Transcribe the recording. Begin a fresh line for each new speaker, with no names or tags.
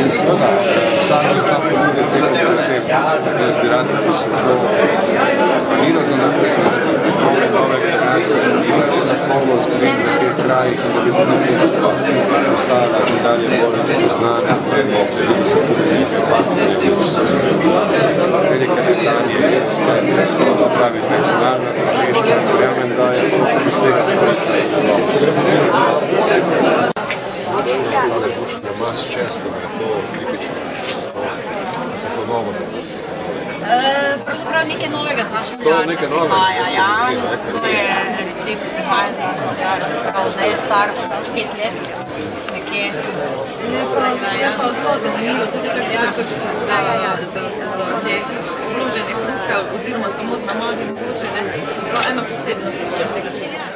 In seveda, vsaka zna ponuditi neko posebnost. Jaz bi rad, da bi se to planilo za naprej, da bi nove generacije razvijali kakovost v teh krajih in da bi to naprej postala že dalje bolj znana. Vidimo se tudi Velike Britanije, to pravi nacionalna tržišča, verjamem, da je iz tega stvariti tale bušne mas često, je to tipično, da se to novo ne bo.
Pravzaprav nekaj novega z našim
To je nekaj novega,
da se mi zdi. To je recept, ki prihaja z našim ljarjem. Zdaj je star 5 let, nekje.
Je pa zelo zanimivo, tudi kako se točno za te vložene kruhe oziroma samo z namazenim kručene, eno posebnost.